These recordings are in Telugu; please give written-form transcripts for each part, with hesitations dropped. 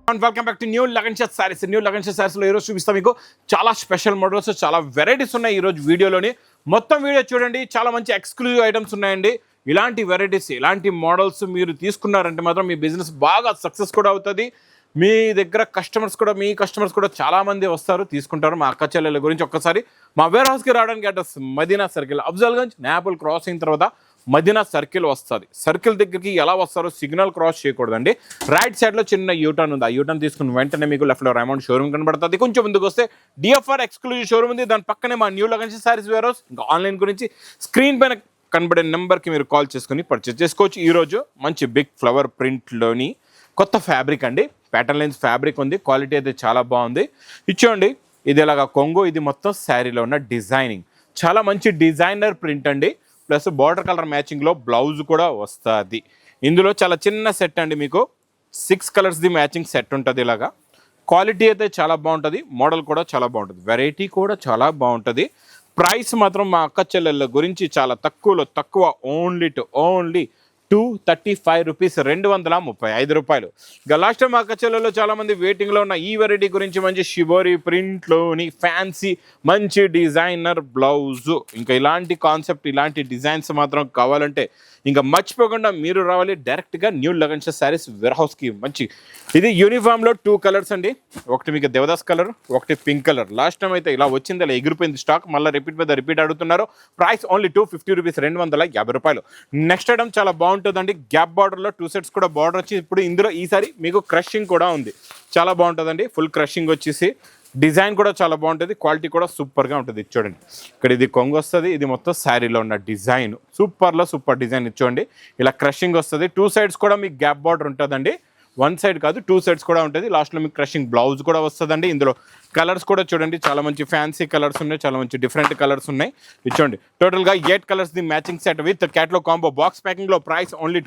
Welcome back to new Lagan shirt sarees. New Lagan shirt సారీస్లో ఈరోజు చూపిస్తాం మీకు చాలా స్పెషల్ మోడల్స్, చాలా వెరైటీస్ ఉన్నాయి ఈరోజు వీడియోలోని. మొత్తం వీడియో చూడండి, చాలా మంచి ఎక్స్క్లూజివ్ ఐటమ్స్ ఉన్నాయండి. ఇలాంటి వెరైటీస్, ఇలాంటి మోడల్స్ మీరు తీసుకున్నారంటే మాత్రం మీ బిజినెస్ బాగా సక్సెస్ కూడా అవుతుంది. మీ దగ్గర మీ కస్టమర్స్ కూడా చాలామంది వస్తారు, తీసుకుంటారు. మా అక్క చెల్లెల గురించి ఒక్కసారి మా వేర్ హౌస్కి రావడానికి address Madina circle, Afzalgunj, Nayapul cross అయిన తర్వాత మదీనా సర్కిల్ వస్తుంది. సర్కిల్ దగ్గరికి ఎలా వస్తారో సిగ్నల్ క్రాస్ చేయకూడదండి. రైట్ సైడ్లో చిన్న యూటర్న్ ఉంది. ఆ యూటర్న్ తీసుకుని వెంటనే మీకు లెఫ్ట్లో రైమండ్ షోరూమ్ కనబడుతుంది. కొంచెం ముందుకు వస్తే డిఎఫ్ఆర్ ఎక్స్క్లూజివ్ షోరూమ్ ఉంది. దాని పక్కనే మా new Lagan sarees warehouse. ఇంకా ఆన్లైన్ గురించి స్క్రీన్ పైన కనబడే నెంబర్కి మీరు కాల్ చేసుకుని పర్చేస్ చేసుకోవచ్చు. ఈరోజు మంచి బిగ్ ఫ్లవర్ ప్రింట్లోని కొత్త ఫ్యాబ్రిక్ అండి, ప్యాటర్న్ లైన్స్ ఫ్యాబ్రిక్ ఉంది. క్వాలిటీ అయితే చాలా బాగుంది. ఇచ్చోండి, ఇది ఇలాగా కొంగు. ఇది మొత్తం శారీలో ఉన్న డిజైనింగ్, చాలా మంచి డిజైనర్ ప్రింట్ అండి. ప్లస్ బార్డర్ కలర్ మ్యాచింగ్లో బ్లౌజ్ కూడా వస్తుంది. ఇందులో చాలా చిన్న సెట్ అండి, మీకు 6 కలర్స్ది మ్యాచింగ్ సెట్ ఉంటుంది. ఇలాగా క్వాలిటీ అయితే చాలా బాగుంటుంది, మోడల్ కూడా చాలా బాగుంటుంది, వెరైటీ కూడా చాలా బాగుంటుంది. ప్రైస్ మాత్రం మా అక్క చెల్లెళ్ళ గురించి చాలా తక్కువ, ఓన్లీ 235 రూపీస్, 235 రూపాయలు. ఇక లాస్ట్ టైం మా అక్క చెల్లెల్లో చాలామంది వెయిటింగ్లో ఉన్న ఈ వెరైటీ గురించి మంచి షిబోరి ప్రింట్లోని ఫ్యాన్సీ మంచి డిజైనర్ బ్లౌజు. ఇంకా ఇలాంటి కాన్సెప్ట్, ఇలాంటి డిజైన్స్ మాత్రం కావాలంటే ఇంకా మర్చిపోకుండా మీరు రావాలి డైరెక్ట్గా న్యూ లగన్ సారీస్ వేర్ హౌస్కి. మంచి ఇది యూనిఫామ్లో 2 కలర్స్ అండి. ఒకటి మీకు దేవదాస్ కలర్, ఒకటి పింక్ కలర్. లాస్ట్ టైం అయితే ఇలా వచ్చింది, ఇలా ఎగిరిపోయింది స్టాక్. మళ్ళీ రిపీట్ అడుగుతున్నారు. ప్రైస్ ఓన్లీ 250 రూపీస్, 250 రూపాయలు. నెక్స్ట్ ఐటమ్ చాలా బాగుంటుందండి. గ్యాప్ బార్డర్లో 2 సెట్స్ కూడా బార్డర్ వచ్చి ఇప్పుడు ఇందులో ఈసారి మీకు క్రషింగ్ కూడా ఉంది. చాలా బాగుంటుందండి. ఫుల్ క్రషింగ్ వచ్చేసి డిజైన్ కూడా చాలా బాగుంటుంది, క్వాలిటీ కూడా సూపర్గా ఉంటుంది. చూడండి, ఇక్కడ ఇది కొంగు వస్తుంది. ఇది మొత్తం శారీలో ఉన్న డిజైన్ సూపర్ డిజైన్. చూడండి, ఇలా క్రషింగ్ వస్తుంది. 2 సైడ్స్ కూడా మీకు గ్యాప్ బార్డర్ ఉంటుందండి. 1 సైడ్ కాదు, 2 సైడ్స్ కూడా ఉంటుంది. లాస్ట్లో మీకు క్రషింగ్ బ్లౌజ్ కూడా వస్తుందండి. ఇందులో కలర్స్ కూడా చూడండి, చాలా మంచి ఫ్యాన్సీ కలర్స్ ఉన్నాయి, చాలా మంచి డిఫరెంట్ కలర్స్ ఉన్నాయి. చూడండి, టోటల్గా 8 కలర్స్ ది మ్యాచింగ్ సెట్ విత్ క్యాట్లో కాంబో బాక్స్ ప్యాకింగ్లో. ప్రైస్ ఓన్లీ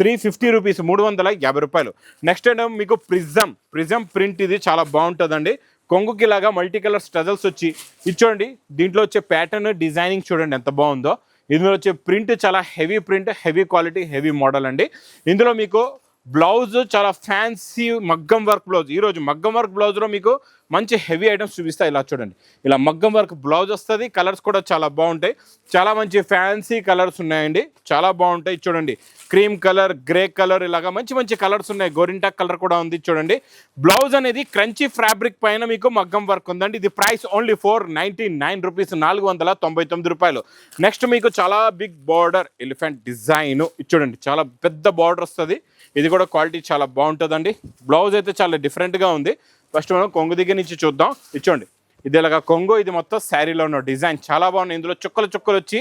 350 రూపీస్, 350 రూపాయలు. నెక్స్ట్ ఐటమ్ మీకు ప్రిజం ప్రింట్. ఇది చాలా బాగుంటుందండి. కొంగుకి లాగా మల్టీ కలర్ స్టజల్స్ వచ్చి చూడండి. దీంట్లో వచ్చే ప్యాటర్న్ డిజైనింగ్ చూడండి ఎంత బాగుందో. ఇందులో వచ్చే ప్రింట్ చాలా heavy print, heavy quality, heavy model అండి. ఇందులో మీకు బ్లౌజ్ చాలా ఫ్యాన్సీ మగ్గం వర్క్ బ్లౌజ్. ఈరోజు మగ్గం వర్క్ బ్లౌజ్లో మీకు మంచి హెవీ ఐటమ్స్ చూపిస్తాయి. ఇలా చూడండి, ఇలా మగ్గం వర్క్ బ్లౌజ్ వస్తుంది. కలర్స్ కూడా చాలా బాగుంటాయి, చాలా మంచి ఫ్యాన్సీ కలర్స్ ఉన్నాయండి, చాలా బాగుంటాయి. చూడండి, క్రీమ్ కలర్, గ్రే కలర్, ఇలాగా మంచి కలర్స్ ఉన్నాయి. గోరింటాక్ కలర్ కూడా ఉంది. చూడండి, బ్లౌజ్ అనేది క్రంచీ ఫ్యాబ్రిక్ పైన మీకు మగ్గం వర్క్ ఉందండి. ఇది ప్రైస్ ఓన్లీ 499 రూపీస్, 499 రూపాయలు. నెక్స్ట్ మీకు చాలా బిగ్ బార్డర్ ఎలిఫెంట్ డిజైన్. చూడండి, చాలా పెద్ద బార్డర్ వస్తుంది. ఇది కూడా క్వాలిటీ చాలా బాగుంటుందండి. బ్లౌజ్ అయితే చాలా డిఫరెంట్గా ఉంది. ఫస్ట్ మనం కొంగు దగ్గర నుంచి చూద్దాం. ఇచ్చోండి, ఇది ఇలాగా కొంగు. ఇది మొత్తం శారీలో ఉన్న డిజైన్ చాలా బాగుంది. ఇందులో చుక్కలు వచ్చి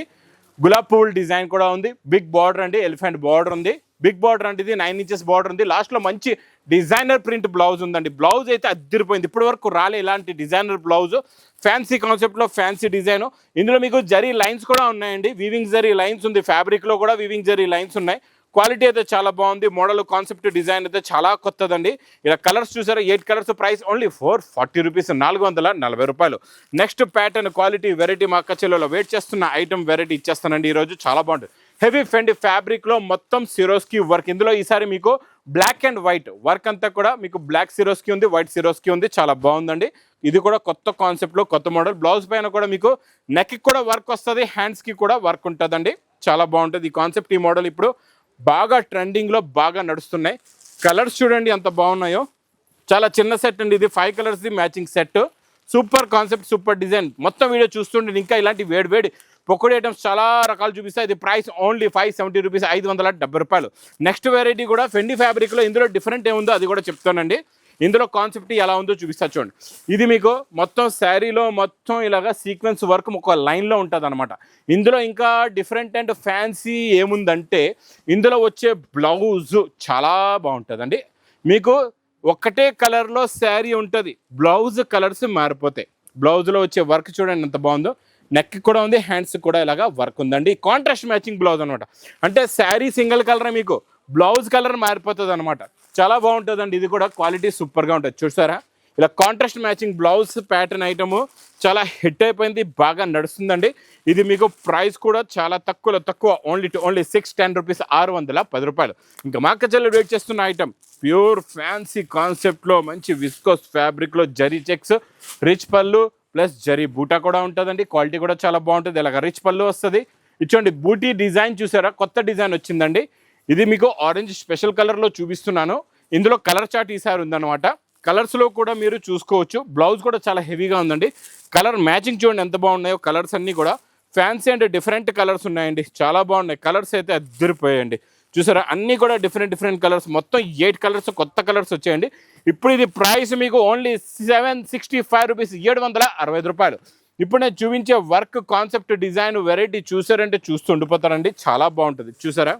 గులాబ్ పువ్వుల డిజైన్ కూడా ఉంది. బిగ్ బార్డర్ అండి, ఎలిఫెంట్ బార్డర్ ఉంది. బిగ్ బార్డర్ అంటే ఇది 9 ఇంచెస్ బార్డర్ ఉంది. లాస్ట్లో మంచి డిజైనర్ ప్రింట్ బ్లౌజ్ ఉందండి. బ్లౌజ్ అయితే అద్దరిపోయింది, ఇప్పటి వరకు రాలే ఇలాంటి డిజైనర్ బ్లౌజ్. ఫ్యాన్సీ కాన్సెప్ట్లో ఫ్యాన్సీ డిజైన్. ఇందులో మీకు జరీ లైన్స్ కూడా ఉన్నాయండి, వీవింగ్ జరీ లైన్స్ ఉంది. ఫ్యాబ్రిక్లో కూడా వీవింగ్ జరీ లైన్స్ ఉన్నాయి. క్వాలిటీ అయితే చాలా బాగుంది. మోడల్ కాన్సెప్ట్ డిజైన్ అయితే చాలా కొత్తదండి. ఇలా కలర్స్ చూసారా, 8 కలర్స్. ప్రైస్ ఓన్లీ 440 రూపీస్, 440 రూపాయలు. నెక్స్ట్ ప్యాటర్న్ క్వాలిటీ వెరైటీ మా అక్క చెల్లెలో వెయిట్ చేస్తున్న ఐటమ్ వెరైటీ ఇచ్చేస్తానండి ఈరోజు. చాలా బాగుంటుంది. హెవీ ఫెండి ఫ్యాబ్రిక్లో మొత్తం సిరోస్కి వర్క్. ఇందులో ఈసారి మీకు బ్లాక్ అండ్ వైట్ వర్క్ అంతా కూడా మీకు బ్లాక్ సిరోస్కి ఉంది, వైట్ సిరోస్కి ఉంది. చాలా బాగుందండి. ఇది కూడా కొత్త కాన్సెప్ట్లో కొత్త మోడల్. బ్లౌజ్ పైన కూడా మీకు నెక్కి కూడా వర్క్ వస్తుంది, హ్యాండ్స్కి కూడా వర్క్ ఉంటుందండి. చాలా బాగుంటుంది ఈ కాన్సెప్ట్. ఈ మోడల్ ఇప్పుడు బాగా ట్రెండింగ్లో బాగా నడుస్తున్నాయి. కలర్స్ చూడండి ఎంత బాగున్నాయో. చాలా చిన్న సెట్ అండి ఇది, 5 కలర్స్ది matching set. Super concept, super design. మొత్తం వీడియో చూస్తుంటే ఇంకా ఇలాంటి వేడి పొక్కడి ఐటమ్స్ చాలా రకాలు చూపిస్తాయి. ఇది ప్రైస్ ఓన్లీ 570 రూపీస్, 570 రూపాయలు. నెక్స్ట్ వెరైటీ కూడా ఫెండి ఫ్యాబ్రిక్లో. ఇందులో డిఫరెంట్ ఏముందో అది కూడా చెప్తానండి. ఇందులో కాన్సెప్ట్ ఎలా ఉందో చూపిస్తా చూడండి. ఇది మీకు మొత్తం శారీలో మొత్తం ఇలాగా సీక్వెన్స్ వర్క్ ఒక లైన్లో ఉంటుంది అనమాట. ఇందులో ఇంకా డిఫరెంట్ అండ్ ఫ్యాన్సీ ఏముందంటే ఇందులో వచ్చే బ్లౌజ్ చాలా బాగుంటుందండి. మీకు ఒకటే కలర్లో శారీ ఉంటుంది, బ్లౌజ్ కలర్స్ మారిపోతాయి. బ్లౌజ్లో వచ్చే వర్క్ చూడండి ఎంత బాగుందో. నెక్ కూడా ఉంది, హ్యాండ్స్ కూడా ఇలాగా వర్క్ ఉందండి. కాంట్రాస్ట్ మ్యాచింగ్ బ్లౌజ్ అనమాట. అంటే శారీ సింగిల్ కలర్, మీకు బ్లౌజ్ కలర్ మారిపోతుంది అనమాట. చాలా బాగుంటుందండి. ఇది కూడా క్వాలిటీ సూపర్గా ఉంటుంది. చూసారా, ఇలా contrast matching blouse pattern item చాలా హిట్ అయిపోయింది, బాగా నడుస్తుందండి. ఇది మీకు ప్రైస్ కూడా చాలా తక్కువ, ఓన్లీ 610 రూపీస్, 610 రూపాయలు. ఇంకా మా కచెల్లో వెయిట్ చేస్తున్న ఐటమ్ ప్యూర్ ఫ్యాన్సీ కాన్సెప్ట్లో మంచి విస్కోస్ ఫ్యాబ్రిక్లో జరీ చెక్స్, రిచ్ పళ్ళు ప్లస్ జరీ బూటా కూడా ఉంటుందండి. క్వాలిటీ కూడా చాలా బాగుంటుంది. ఇలాగ రిచ్ పళ్ళు వస్తుంది. ఇచ్చోండి బూటీ డిజైన్ చూసారా, కొత్త డిజైన్ వచ్చిందండి. ఇది మీకు ఆరెంజ్ స్పెషల్ కలర్లో చూపిస్తున్నాను. ఇందులో కలర్ చార్ట్ ఈసారి ఉందన్నమాట. కలర్స్లో కూడా మీరు చూసుకోవచ్చు. బ్లౌజ్ కూడా చాలా హెవీగా ఉందండి. కలర్ మ్యాచింగ్ చూడండి ఎంత బాగున్నాయో. కలర్స్ అన్నీ కూడా ఫ్యాన్సీ అంటే డిఫరెంట్ కలర్స్ ఉన్నాయండి, చాలా బాగున్నాయి. కలర్స్ అయితే అద్దరిపోయాయండి. చూసారా, అన్నీ కూడా డిఫరెంట్ కలర్స్, మొత్తం 8 కలర్స్ కొత్త కలర్స్ వచ్చాయండి. ఇప్పుడు ఇది ప్రైస్ మీకు ఓన్లీ 765 రూపీస్, 765 రూపాయలు. ఇప్పుడు నేను చూపించే వర్క్ కాన్సెప్ట్ డిజైన్ వెరైటీ చూసారంటే చూస్తూ ఉండిపోతారండి, చాలా బాగుంటుంది. చూసారా,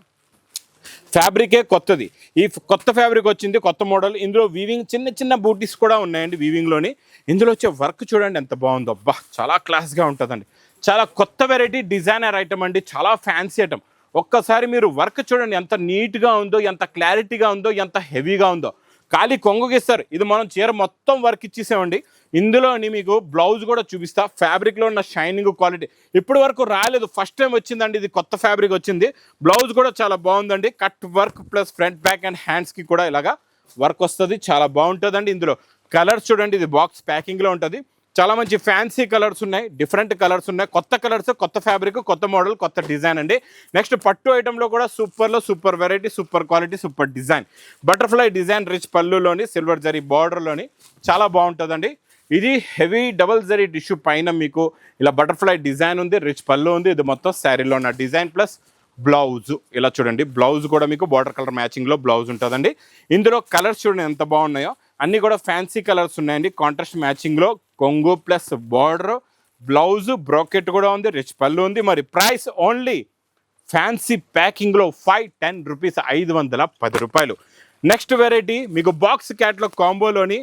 ఫ్యాబ్రికే కొత్తది. ఈ కొత్త ఫ్యాబ్రిక్ వచ్చింది, కొత్త మోడల్. ఇందులో వీవింగ్ చిన్న బూటీస్ కూడా ఉన్నాయండి వీవింగ్లోని. ఇందులో వచ్చే వర్క్ చూడండి ఎంత బాగుందో, అబ్బా చాలా క్లాస్గా ఉంటుందండి. చాలా కొత్త వెరైటీ డిజైనర్ ఐటమ్ అండి, చాలా ఫ్యాన్సీ ఐటమ్. ఒక్కసారి మీరు వర్క్ చూడండి ఎంత నీట్గా ఉందో, ఎంత క్లారిటీగా ఉందో, ఎంత హెవీగా ఉందో. ఖాళీ కొంగుకి ఇస్తారు. ఇది మనం చీర మొత్తం వర్క్ ఇచ్చేసామండి. ఇందులోని మీకు బ్లౌజ్ కూడా చూపిస్తా. ఫ్యాబ్రిక్లో ఉన్న షైనింగ్ క్వాలిటీ ఇప్పటి వరకు రాలేదు, ఫస్ట్ టైం వచ్చిందండి. ఇది కొత్త ఫ్యాబ్రిక్ వచ్చింది. బ్లౌజ్ కూడా చాలా బాగుందండి. Cut work plus front back and హ్యాండ్స్కి కూడా ఇలాగా వర్క్ వస్తుంది, చాలా బాగుంటుందండి. ఇందులో కలర్స్ చూడండి, ఇది బాక్స్ ప్యాకింగ్లో ఉంటుంది. చాలా మంచి ఫ్యాన్సీ కలర్స్ ఉన్నాయి, డిఫరెంట్ కలర్స్ ఉన్నాయి, కొత్త కలర్స్, కొత్త ఫ్యాబ్రిక్, కొత్త మోడల్, కొత్త డిజైన్ అండి. నెక్స్ట్ పట్టు ఐటెంలో కూడా super variety, super quality, super design. Butterfly design rich పళ్ళులోని సిల్వర్ జరీ బార్డర్లోని చాలా బాగుంటుందండి. ఇది హెవీ డబల్ జరీ టిష్యూ పైన మీకు ఇలా బటర్ఫ్లై డిజైన్ ఉంది, రిచ్ పళ్ళు ఉంది. ఇది మొత్తం శారీలో ఉన్న డిజైన్ ప్లస్ బ్లౌజ్ ఇలా చూడండి. బ్లౌజ్ కూడా మీకు బార్డర్ కలర్ మ్యాచింగ్లో బ్లౌజ్ ఉంటుందండి. ఇందులో కలర్స్ చూడండి ఎంత బాగున్నాయో. అన్నీ కూడా ఫ్యాన్సీ కలర్స్ ఉన్నాయండి. కాంట్రాస్ట్ మ్యాచింగ్లో కొంగు ప్లస్ బార్డర్, బ్లౌజ్, బ్రోకెట్ కూడా ఉంది, రిచ్ పళ్ళు ఉంది. మరి ప్రైస్ ఓన్లీ ఫ్యాన్సీ ప్యాకింగ్లో 510 రూపీస్, 510 రూపాయలు. నెక్స్ట్ వెరైటీ మీకు బాక్స్ క్యాట్లో కాంబోలోని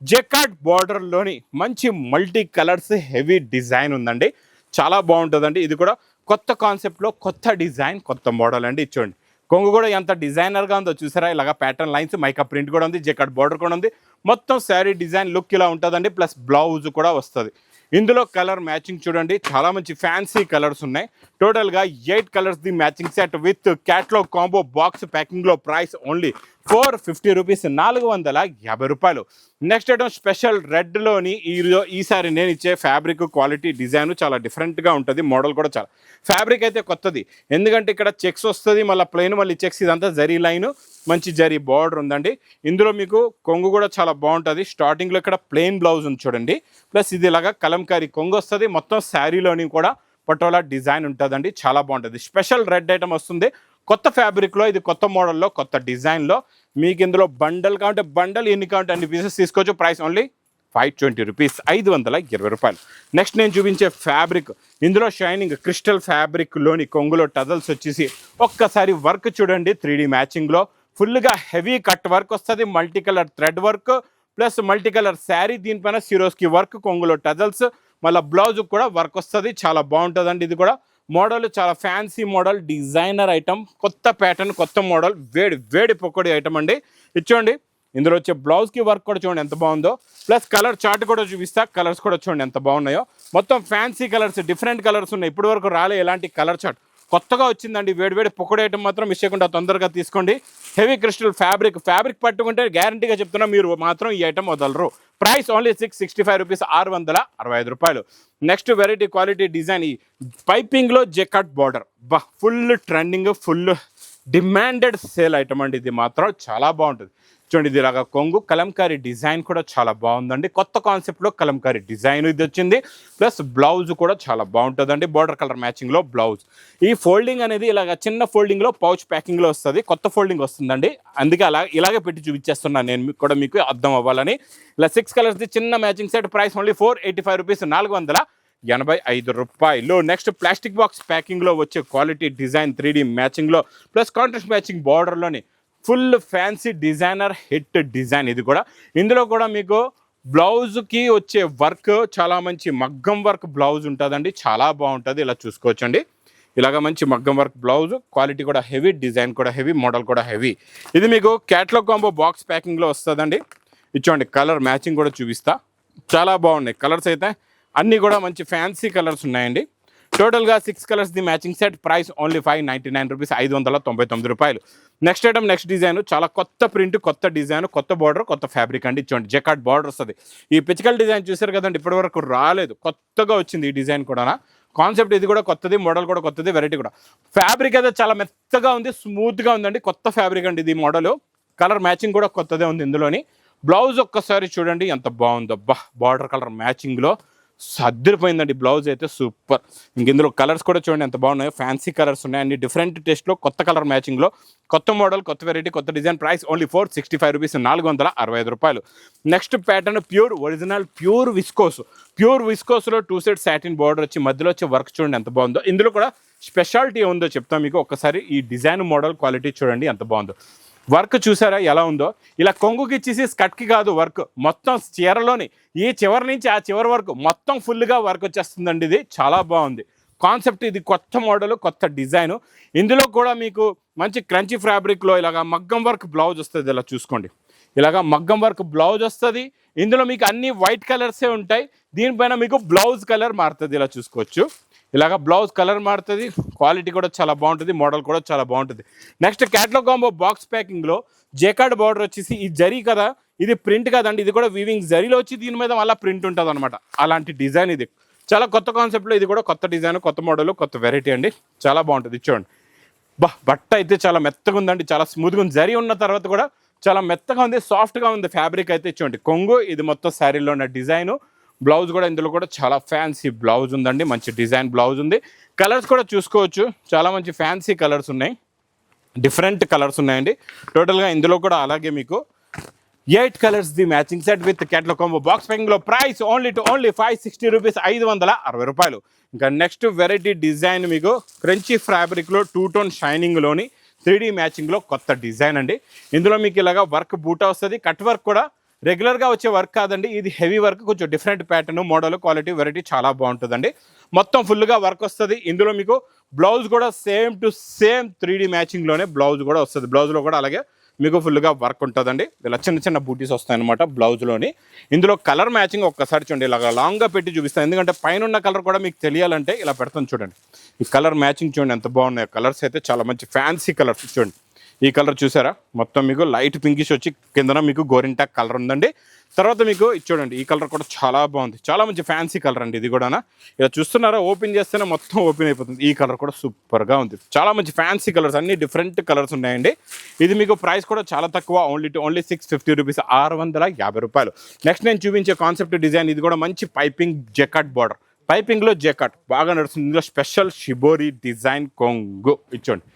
జెకార్డ్ బార్డర్లోని మంచి మల్టీ కలర్స్ హెవీ డిజైన్ ఉందండి, చాలా బాగుంటుందండి. ఇది కూడా కొత్త కాన్సెప్ట్లో కొత్త డిజైన్, కొత్త మోడల్ అండి. ఇచ్చోండి కొంగు కూడా ఎంత డిజైనర్గా ఉందో చూసారా. ఇలాగా ప్యాటర్న్ లైన్స్, మైకా ప్రింట్ కూడా ఉంది, జెకార్డ్ బార్డర్ కూడా ఉంది. మొత్తం శారీ డిజైన్ లుక్ ఇలా ఉంటుందండి. ప్లస్ బ్లౌజ్ కూడా వస్తుంది. ఇందులో కలర్ మ్యాచింగ్ చూడండి, చాలా మంచి ఫ్యాన్సీ కలర్స్ ఉన్నాయి. టోటల్గా 8 కలర్స్ ది matching set with catalogue combo box ప్యాకింగ్లో ప్రైస్ ఓన్లీ 450 రూపీస్, 450 రూపాయలు. నెక్స్ట్ ఐటమ్ స్పెషల్ రెడ్లోని ఈసారి నేను ఇచ్చే ఫ్యాబ్రిక్ క్వాలిటీ డిజైన్ చాలా డిఫరెంట్గా ఉంటుంది. మోడల్ కూడా చాలా ఫ్యాబ్రిక్ అయితే కొత్తది, ఎందుకంటే ఇక్కడ చెక్స్ వస్తుంది, మళ్ళీ ప్లెయిన్, మళ్ళీ చెక్స్, ఇదంతా జరీ లైన్, మంచి జరీ బార్డర్ ఉందండి. ఇందులో మీకు కొంగు కూడా చాలా బాగుంటుంది. స్టార్టింగ్లో ఇక్కడ ప్లెయిన్ బ్లౌజ్ ఉంది చూడండి, ప్లస్ ఇది ఇలాగా కలంకారీ కొంగు వస్తుంది. మొత్తం శారీలోని కూడా పటోలా డిజైన్ ఉంటుందండి, చాలా బాగుంటుంది. స్పెషల్ రెడ్ ఐటమ్ వస్తుంది కొత్త ఫ్యాబ్రిక్లో. ఇది కొత్త మోడల్లో, కొత్త డిజైన్లో. మీకు ఇందులో బండల్ కావాలంటే బండల్, ఎన్ని కావాలంటే అన్ని పీసెస్ తీసుకోవచ్చు. ప్రైస్ ఓన్లీ 520 రూపీస్, 520 రూపాయలు. నెక్స్ట్ నేను చూపించే ఫ్యాబ్రిక్, ఇందులో షైనింగ్ క్రిస్టల్ ఫ్యాబ్రిక్లోని కొంగులో టజల్స్ వచ్చేసి ఒక్కసారి వర్క్ చూడండి. 3D మ్యాచింగ్లో ఫుల్గా హెవీ కట్ వర్క్ వస్తుంది. Multi colour thread work plus multi colour sari, దీనిపైన సిరోస్కి వర్క్, కొంగులో టజల్స్, మళ్ళీ బ్లౌజ్ కూడా వర్క్ వస్తుంది, చాలా బాగుంటుందండి. ఇది కూడా మోడల్ చాలా ఫ్యాన్సీ మోడల్, డిజైనర్ ఐటమ్, కొత్త ప్యాటర్న్, కొత్త మోడల్, వేడి పొక్కడి ఐటమ్ అండి. ఇచ్చోండి ఇందులో వచ్చే బ్లౌజ్కి వర్క్ కూడా చూడండి ఎంత బాగుందో. ప్లస్ కలర్ చార్ట్ కూడా చూపిస్తా. కలర్స్ కూడా చూడండి ఎంత బాగున్నాయో. మొత్తం ఫ్యాన్సీ కలర్స్, డిఫరెంట్ కలర్స్ ఉన్నాయి. ఇప్పటి వరకు రాలే ఎలాంటి కలర్ చార్ట్, కొత్తగా వచ్చిందండి. వేడి పొక్కడి ఐటమ్ మాత్రం మిస్ చేయకుండా తొందరగా తీసుకోండి. హెవీ క్రిస్టల్ ఫ్యాబ్రిక్ పట్టుకుంటే గ్యారంటీగా చెప్తున్నా, మీరు మాత్రం ఈ ఐటమ్ వదలరు. ప్రైస్ ఓన్లీ 665 రూపీస్, 665 రూపాయలు. నెక్స్ట్ వెరైటీ క్వాలిటీ డిజైన్, ఈ పైపింగ్లో jacquard border, full trending, full demanded sale item అండి. ఇది మాత్రం చాలా బాగుంటుంది. చూడండి ఇది ఇలాగా కొంగు, కలంకారీ డిజైన్ కూడా చాలా బాగుందండి. కొత్త కాన్సెప్ట్లో కలంకారీ డిజైన్ ఇది వచ్చింది. ప్లస్ బ్లౌజ్ కూడా చాలా బాగుంటుందండి, బార్డర్ కలర్ మ్యాచింగ్లో బ్లౌజ్. ఈ ఫోల్డింగ్ అనేది ఇలాగ చిన్న ఫోల్డింగ్లో పౌచ్ ప్యాకింగ్లో వస్తుంది, కొత్త ఫోల్డింగ్ వస్తుందండి. అందుకే ఇలాగే పెట్టి చూపించేస్తున్నాను నేను కూడా, మీకు అర్థం అవ్వాలని. ఇలా 6 కలర్స్ది చిన్న matching set, price only 485 rupees, 485 రూపాయలు. నెక్స్ట్ ప్లాస్టిక్ బాక్స్ ప్యాకింగ్లో వచ్చే క్వాలిటీ డిజైన్ 3D మ్యాచింగ్లో ప్లస్ కాంట్రాస్ట్ మ్యాచింగ్ బార్డర్లోని full fancy designer hit design. ఇది కూడా ఇందులో కూడా మీకు బ్లౌజ్కి వచ్చే వర్క్ చాలా మంచి మగ్గం వర్క్ బ్లౌజ్ ఉంటుందండి, చాలా బాగుంటుంది. ఇలా చూసుకోవచ్చండి, ఇలాగ మంచి మగ్గం వర్క్ బ్లౌజ్, క్వాలిటీ కూడా హెవీ, డిజైన్ కూడా హెవీ, మోడల్ కూడా హెవీ. ఇది మీకు క్యాట్లాగ్ కాంబో బాక్స్ ప్యాకింగ్లో వస్తుందండి. ఇచ్చోండి కలర్ మ్యాచింగ్ కూడా చూపిస్తా. చాలా బాగున్నాయి కలర్స్ అయితే, అన్నీ కూడా మంచి ఫ్యాన్సీ కలర్స్ ఉన్నాయండి. టోటల్గా 6 కలర్స్ ది matching set. Price only 599 rupees, 599 రూపాయలు. నెక్స్ట్ ఐటమ్, నెక్స్ట్ డిజైన్, చాలా కొత్త ప్రింట్, కొత్త డిజైన్, కొత్త బార్డర్, కొత్త ఫ్యాబ్రిక్ అండి. ఇచ్చోండి జకాట్ బార్డర్ వస్తుంది. ఈ పిచికల్ డిజైన్ చూసారు కదండి, ఇప్పటివరకు రాలేదు, కొత్తగా వచ్చింది ఈ డిజైన్ కూడా. కాన్సెప్ట్ ఇది కూడా కొత్తది, మోడల్ కూడా కొత్తది, వెరైటీ కూడా. ఫ్యాబ్రిక్ అయితే చాలా మెత్తగా ఉంది, స్మూత్గా ఉందండి, కొత్త ఫ్యాబ్రిక్ అండి ఇది మోడల్. కలర్ మ్యాచింగ్ కూడా కొత్తదే ఉంది ఇందులోని. బ్లౌజ్ ఒక్కసారి చూడండి ఎంత బాగుందో, అబ్బా బార్డర్ కలర్ మ్యాచింగ్లో సర్దిరిపోయిందండి బ్లౌజ్ అయితే, సూపర్. ఇంక ఇందులో కలర్స్ కూడా చూడండి ఎంత బాగున్నాయో, ఫ్యాన్సీ కలర్స్ ఉన్నాయి అన్ని డిఫరెంట్ టేస్ట్లో, కొత్త కలర్ మ్యాచింగ్లో, కొత్త మోడల్, కొత్త వెరైటీ, కొత్త డిజైన్. ప్రైస్ ఓన్లీ 465 రూపీస్, 465 రూపాయలు. Next pattern pure original pure విస్కోస్లో 2 సైడ్ సాటిన్ బార్డర్ వచ్చి మధ్యలో వచ్చే వర్క్ చూడండి ఎంత బాగుందో. ఇందులో కూడా స్పెషాలిటీ ఉందో చెప్తాను మీకు. ఒక్కసారి ఈ డిజైన్ మోడల్ క్వాలిటీ చూడండి ఎంత బాగుందో. వర్క్ చూసారా ఎలా ఉందో, ఇలా కొంగుకి ఇచ్చేసి స్కట్కి కాదు వర్క్, మొత్తం చీరలోని ఈ చివరి నుంచి ఆ చివరి వరకు మొత్తం ఫుల్గా వర్క్ వచ్చేస్తుందండి. ఇది చాలా బాగుంది కాన్సెప్ట్, ఇది కొత్త మోడల్, కొత్త డిజైను. ఇందులో కూడా మీకు మంచి క్రంచీ ఫ్యాబ్రిక్లో ఇలాగ మగ్గం వర్క్ బ్లౌజ్ వస్తుంది. ఇలా చూసుకోండి, ఇలాగ మగ్గం వర్క్ బ్లౌజ్ వస్తుంది. ఇందులో మీకు అన్ని వైట్ కలర్సే ఉంటాయి, దీనిపైన మీకు బ్లౌజ్ కలర్ మారుతుంది. ఇలా చూసుకోవచ్చు, ఇలాగ బ్లౌజ్ కలర్ మారుతుంది. క్వాలిటీ కూడా చాలా బాగుంటుంది, మోడల్ కూడా చాలా బాగుంటుంది. నెక్స్ట్ క్యాట్లాగ్ కాంబో బాక్స్ ప్యాకింగ్లో జెకార్డ్ బార్డర్ వచ్చేసి ఈ జరీ కదా, ఇది ప్రింట్ కదండి, ఇది కూడా వీవింగ్ జరీలో వచ్చి దీని మీద మళ్ళీ ప్రింట్ ఉంటుంది అనమాట. అలాంటి డిజైన్ ఇది, చాలా కొత్త కాన్సెప్ట్లో, ఇది కూడా కొత్త డిజైన్, కొత్త మోడల్, కొత్త వెరైటీ అండి. చాలా బాగుంటుంది చూడండి. బట్ట అయితే చాలా మెత్తగా ఉందండి, చాలా స్మూత్గా ఉంది. జరీ ఉన్న తర్వాత కూడా చాలా మెత్తగా ఉంది, సాఫ్ట్గా ఉంది ఫ్యాబ్రిక్ అయితే. చూడండి కొంగు, ఇది మొత్తం శారీలో ఉన్న డిజైను. బ్లౌజ్ కూడా ఇందులో కూడా చాలా ఫ్యాన్సీ బ్లౌజ్ ఉందండి, మంచి డిజైన్ బ్లౌజ్ ఉంది. కలర్స్ కూడా చూసుకోవచ్చు, చాలా మంచి ఫ్యాన్సీ కలర్స్ ఉన్నాయి, డిఫరెంట్ కలర్స్ ఉన్నాయండి. టోటల్గా ఇందులో కూడా అలాగే మీకు 8 కలర్స్ ది matching set with catalogue combo box ప్యాకింగ్లో. ప్రైస్ ఓన్లీ 560 రూపీస్, 560 రూపాయలు. ఇంకా నెక్స్ట్ వెరైటీ డిజైన్ మీకు క్రంచీ ఫ్యాబ్రిక్లో 2 టోన్ షైనింగ్లోని 3D మ్యాచింగ్లో కొత్త డిజైన్ అండి. ఇందులో మీకు ఇలాగా వర్క్ బూటా వస్తుంది, కట్ వర్క్ కూడా రెగ్యులర్గా వచ్చే వర్క్ కాదండి, ఇది హెవీ వర్క్, కొంచెం different pattern, model, quality, variety చాలా బాగుంటుందండి. మొత్తం ఫుల్గా వర్క్ వస్తుంది. ఇందులో మీకు బ్లౌజ్ కూడా సేమ్ టు సేమ్ 3D మ్యాచింగ్లోనే బ్లౌజ్ కూడా వస్తుంది. బ్లౌజ్లో కూడా అలాగే మీకు ఫుల్గా వర్క్ ఉంటుందండి. ఇలా చిన్న చిన్న బూటీస్ వస్తాయన్నమాట బ్లౌజ్లోని. ఇందులో కలర్ మ్యాచింగ్ ఒక్కసారి చూడండి, ఇలాగ లాంగ్గా పెట్టి చూపిస్తాను, ఎందుకంటే పైన ఉన్న కలర్ కూడా మీకు తెలియాలంటే ఇలా పెడతాను చూడండి. ఈ కలర్ మ్యాచింగ్ చూడండి ఎంత బాగున్నాయి. కలర్స్ అయితే చాలా మంచి ఫ్యాన్సీ కలర్స్ చూడండి. ఈ కలర్ చూసారా, మొత్తం మీకు లైట్ పింకిష్ వచ్చి కిందన మీకు గోరింటాక్ కలర్ ఉందండి. తర్వాత మీకు చూడండి ఈ కలర్ కూడా చాలా బాగుంది, చాలా మంచి ఫ్యాన్సీ కలర్ అండి ఇది కూడా. ఇలా చూస్తున్నారా, ఓపెన్ చేస్తేనే మొత్తం ఓపెన్ అయిపోతుంది. ఈ కలర్ కూడా సూపర్గా ఉంది, చాలా మంచి ఫ్యాన్సీ కలర్స్, అన్ని డిఫరెంట్ కలర్స్ ఉన్నాయండి. ఇది మీకు ప్రైస్ కూడా చాలా తక్కువ, ఓన్లీ 650 రూపీస్, 650 రూపాయలు. నెక్స్ట్ నేను చూపించే కాన్సెప్ట్ డిజైన్, ఇది కూడా మంచి పైపింగ్ జెకాట్ బార్డర్, పైపింగ్లో జెకాట్ బాగా నడుస్తుంది. ఇందులో స్పెషల్ షిబోరి డిజైన్ కొంగు ఇచ్చోండి,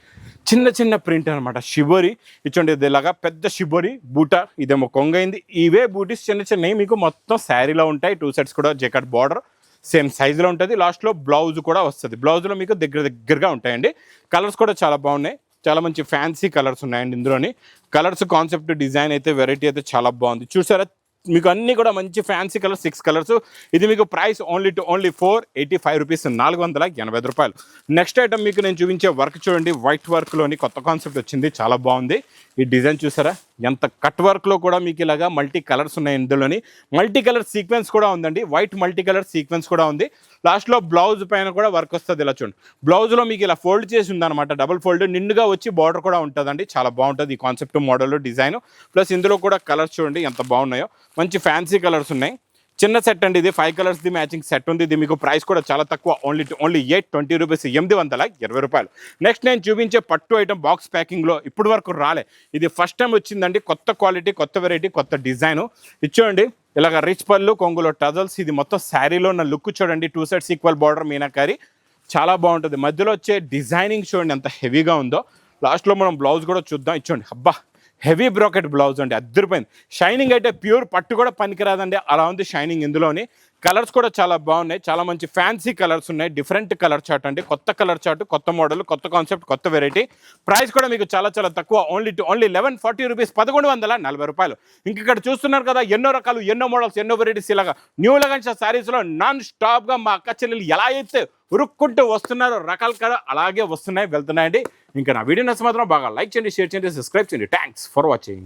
చిన్న చిన్న ప్రింట్ అనమాట. షిబోరి ఇచ్చోండి, ఇది ఇలాగా పెద్ద షిబోరి బూటా, ఇదేమో కొంగైంది. ఇవే బూటీస్ చిన్న చిన్నవి మీకు మొత్తం శారీలో ఉంటాయి. 2 సెట్స్ కూడా జెకాట్ బార్డర్ సేమ్ సైజులో ఉంటుంది. లాస్ట్లో బ్లౌజ్ కూడా వస్తుంది, బ్లౌజ్లో మీకు దగ్గరగా ఉంటాయండి. కలర్స్ కూడా చాలా బాగున్నాయి, చాలా మంచి ఫ్యాన్సీ కలర్స్ ఉన్నాయండి ఇందులోని. కలర్స్ కాన్సెప్ట్ డిజైన్ అయితే వెరైటీ అయితే చాలా బాగుంది. చూసారా, మీకు అన్నీ కూడా మంచి ఫ్యాన్సీ కలర్స్, 6 కలర్స్. ఇది మీకు ప్రైస్ ఓన్లీ 485 రూపీస్, 485 రూపాయలు. నెక్స్ట్ ఐటమ్ మీకు నేను చూపించే వర్క్ చూడండి, వైట్ వర్క్లోని కొత్త కాన్సెప్ట్ వచ్చింది, చాలా బాగుంది. ఈ డిజైన్ చూసారా, ఎంత కట్ వర్క్లో కూడా మీకు ఇలాగా మల్టీ కలర్స్ ఉన్నాయి. ఇందులోని మల్టీ కలర్ సీక్వెన్స్ కూడా ఉందండి, వైట్ మల్టీ కలర్ సీక్వెన్స్ కూడా ఉంది. లాస్ట్లో బ్లౌజ్ పైన కూడా వర్క్ వస్తుంది. ఇలా చూడండి, బ్లౌజ్లో మీకు ఇలా ఫోల్డ్ చేసి ఉందన్నమాట, డబుల్ ఫోల్డ్, నిండుగా వచ్చి బార్డర్ కూడా ఉంటుందండి. చాలా బాగుంటుంది ఈ కాన్సెప్ట్, మోడల్, డిజైన్. ప్లస్ ఇందులో కూడా కలర్స్ చూడండి ఎంత బాగున్నాయో, మంచి ఫ్యాన్సీ కలర్స్ ఉన్నాయి. చిన్న సెట్ అండి ఇది, 5 కలర్స్ ది మ్యాచింగ్ సెట్ ఉంది. ఇది మీకు ప్రైస్ కూడా చాలా తక్కువ, ఓన్లీ 820 రూపీస్, 820 రూపాయలు. నెక్స్ట్ నేను చూపించే పట్టు ఐటమ్ బాక్స్ ప్యాకింగ్లో ఇప్పుడు వరకు రాలే, ఇది ఫస్ట్ టైం వచ్చిందండి. కొత్త క్వాలిటీ, కొత్త వెరైటీ, కొత్త డిజైను. ఇచ్చోండి ఇలాగ రిచ్ పళ్ళు, కొంగులో టజల్స్, ఇది మొత్తం శారీలో ఉన్న లుక్ చూడండి. 2 సెట్స్ ఈక్వల్ బార్డర్ మీనాకారి, చాలా బాగుంటుంది. మధ్యలో వచ్చే డిజైనింగ్ చూడండి ఎంత హెవీగా ఉందో. లాస్ట్లో మనం బ్లౌజ్ కూడా చూద్దాం. ఇచ్చోండి, అబ్బా హెవీ బ్రాకెట్ బ్లౌజ్ అండి, అద్దరిపోయింది. షైనింగ్ అయితే ప్యూర్ పట్టు కూడా పనికిరాదండి, అలా ఉంది షైనింగ్ ఇందులోని. కలర్స్ కూడా చాలా బాగున్నాయి, చాలా మంచి ఫ్యాన్సీ కలర్స్ ఉన్నాయి. డిఫరెంట్ కలర్ చార్ట్ అండి, కొత్త కలర్ చార్ట్, కొత్త మోడల్, కొత్త కాన్సెప్ట్, కొత్త వెరైటీ. ప్రైస్ కూడా మీకు చాలా చాలా తక్కువ, ఓన్లీ 1140 రూపీస్, 1140 రూపాయలు. ఇంక ఇక్కడ చూస్తున్నారు కదా, ఎన్నో రకాలు, ఎన్నో మోడల్స్, ఎన్నో వెరైటీస్. ఇలాగా న్యూ లగన్స్ శారీస్లో నాన్ స్టాప్గా మా అక్క చెల్లెలు ఎలా అయితే ఉరుక్కుంటూ వస్తున్నారు, రకాలు కదా అలాగే వస్తున్నాయి, వెళ్తున్నాయండి. ఇంకా నా వీడియో నచ్చ మాత్రం బాగా లైక్ చేయండి, షేర్ చేయండి, సబ్స్క్రైబ్ చేయండి. Thanks for watching.